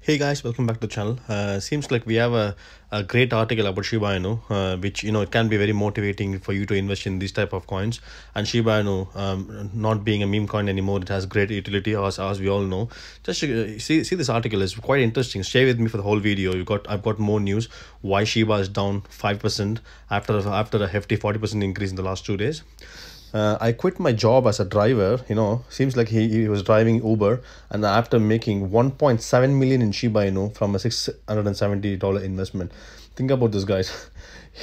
Hey guys, welcome back to the channel. Seems like we have a great article about Shiba Inu, which it can be very motivating for you to invest in these type of coins. And Shiba Inu, not being a meme coin anymore, it has great utility as we all know. Just see this article is quite interesting. Stay with me for the whole video. I've got more news. Why Shiba is down 5% after a hefty 40% increase in the last 2 days. I quit my job as a driver. Seems like he was driving Uber, and after making 1.7 million in Shiba Inu from a $670 investment. Think about this, guys.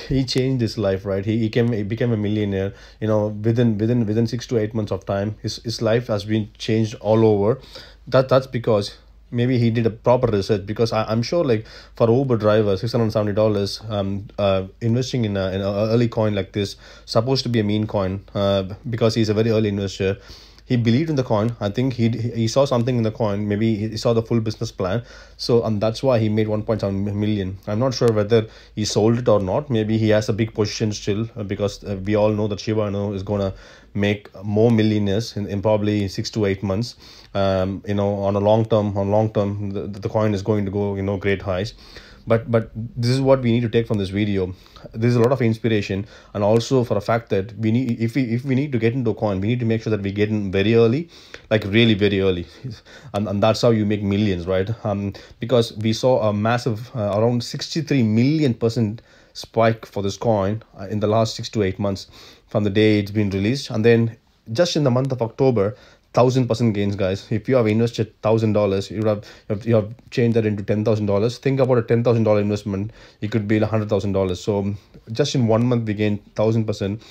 He changed his life, right? He became a millionaire. Within 6 to 8 months of time, his life has been changed all over. That's because maybe he did a proper research, because I'm sure, like, for Uber driver, $670 investing in a early coin like this, supposed to be a mean coin, because he's a very early investor. He believed in the coin. I think he saw something in the coin. Maybe he saw the full business plan. So that's why he made 1.7 million. I'm not sure whether he sold it or not. Maybe he has a big position still, because we all know that Shiba Inu is gonna make more millionaires in probably 6 to 8 months. On a long term, the coin is going to go great highs. But this is what we need to take from this video. There's a lot of inspiration, and also for a fact that we need, if we need to get into a coin, we need to make sure that we get in very early, like really very early, and that's how you make millions, right? Because we saw a massive around 63 million% spike for this coin in the last 6 to 8 months from the day it's been released. And then just in the month of October, 1,000% gains, guys. If you have invested $1,000, you have changed that into $10,000. Think about a $10,000 investment. It could be $100,000. So just in 1 month, we gained 1,000%.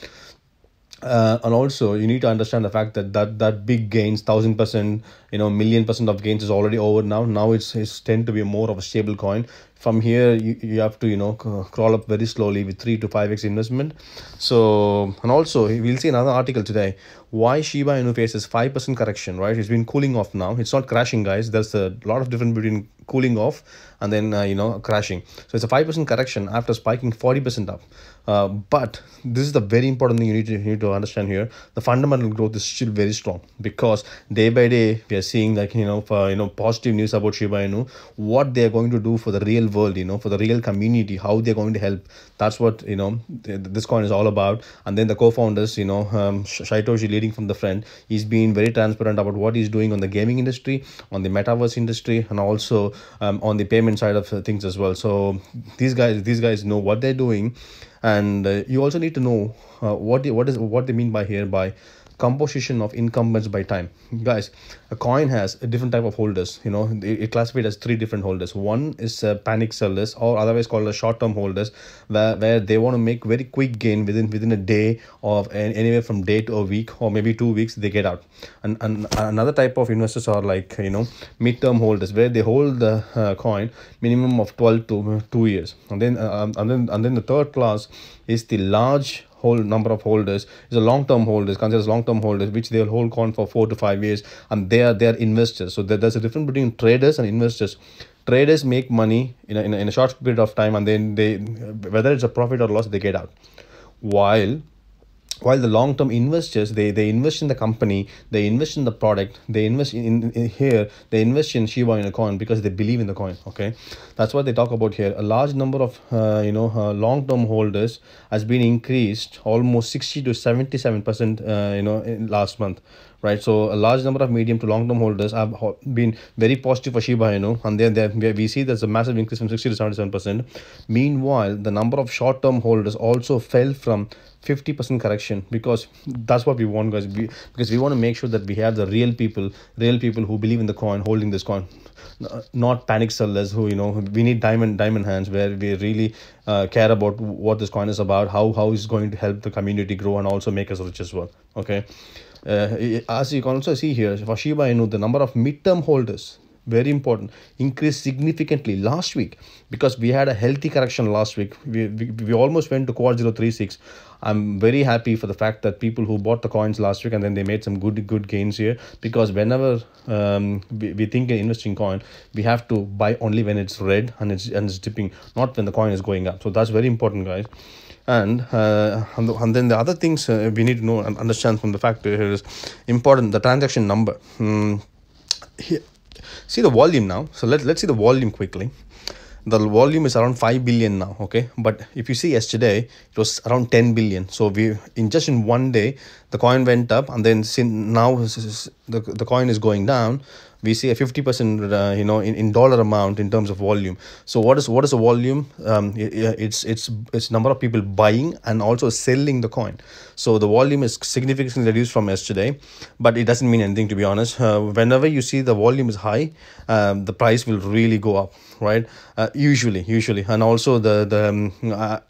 And also you need to understand the fact that big gains, 1,000%, million% of gains is already over now. It's tend to be more of a stable coin. From here, you have to crawl up very slowly with 3 to 5x investment. So, and also we'll see another article today, why Shiba Inu faces 5% correction, right? It's been cooling off now. It's not crashing, guys. There's a lot of difference between cooling off and then crashing. So it's a 5% correction after spiking 40% up. But this is the very important thing you need to understand here. The fundamental growth is still very strong, because day by day we are seeing, like, positive news about Shiba Inu, what they are going to do for the real world, for the real community, how they're going to help. That's what this coin is all about. And then the co-founders, Saitoshi leading from the front, he's been very transparent about what he's doing on the gaming industry, on the metaverse industry, and also on the payment side of things as well. So these guys know what they're doing. And you also need to know what they mean by here by composition of incumbents by time. Guys, a coin has a different type of holders. It classified as 3 different holders. One is panic sellers, or otherwise called as short-term holders, where they want to make very quick gain within a day, or anywhere from day to a week, or maybe 2 weeks they get out. And another type of investors are like mid-term holders, where they hold the coin minimum of 12 to 2 years. And then the third class is the large whole number of holders, is a long-term holders, considered as long-term holders, which they'll hold coin for 4 to 5 years, and they are investors. So there's a difference between traders and investors. Traders make money in a short period of time, and then they, whether it's a profit or loss, they get out. While the long-term investors, they invest in the company, they invest in the product, they invest they invest in Shiba Inu coin because they believe in the coin. Okay, that's what they talk about here. A large number of long-term holders has been increased almost 60 to 77% in last month, right? So a large number of medium to long-term holders have been very positive for Shiba Inu, and then we see there's a massive increase from 60 to 77%. Meanwhile, the number of short-term holders also fell from 50% correction, because that's what we want, guys. Because we want to make sure that we have the real people who believe in the coin, holding this coin, not panic sellers who we need diamond hands, where we really care about what this coin is about, how it's going to help the community grow and also make us rich as well. Okay, as you can also see here, for Shiba Inu, the number of mid-term holders, very important, increased significantly last week, because we had a healthy correction last week. We almost went to quad 036. I'm very happy for the fact that people who bought the coins last week, and then they made some good gains here, because whenever we think in investing coin, we have to buy only when it's red and it's dipping, not when the coin is going up. So that's very important, guys. And then the other things we need to know and understand from the fact here is important, the transaction number. See the volume now. So let's see the volume quickly. The volume is around 5 billion now, okay, but if you see yesterday it was around 10 billion. So we in one day the coin went up, and then now the coin is going down. We see a 50% in dollar amount in terms of volume. So what is a volume? It's number of people buying and also selling the coin. So the volume is significantly reduced from yesterday, but it doesn't mean anything, to be honest. Whenever you see the volume is high, the price will really go up, right? Usually, and also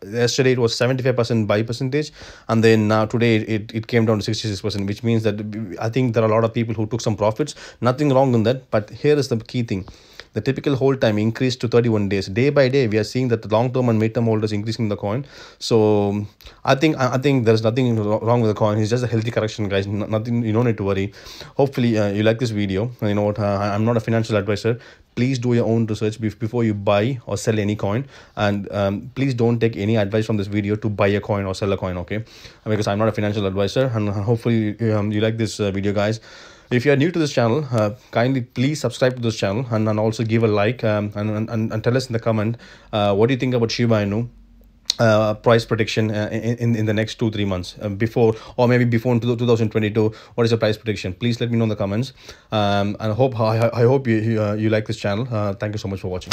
yesterday it was 75% buy percentage, and then now today it came down to 66%, which means that I think there are a lot of people who took some profits. Nothing wrong in that, but here is the key thing. The typical hold time increased to 31 days. Day by day, we are seeing that the long-term and mid-term holders increasing the coin. So I think there's nothing wrong with the coin. It's just a healthy correction, guys. Nothing, you don't need to worry. Hopefully, you like this video. You know what? I'm not a financial advisor. Please do your own research before you buy or sell any coin, and please don't take any advice from this video to buy a coin or sell a coin, okay? Because I'm not a financial advisor, and hopefully you like this video, guys. If you are new to this channel, kindly please subscribe to this channel, and also give a like, and tell us in the comment what do you think about Shiba Inu price prediction in the next 2-3 months, before or maybe before 2022. What is your price prediction? Please let me know in the comments, and I hope you like this channel. Thank you so much for watching.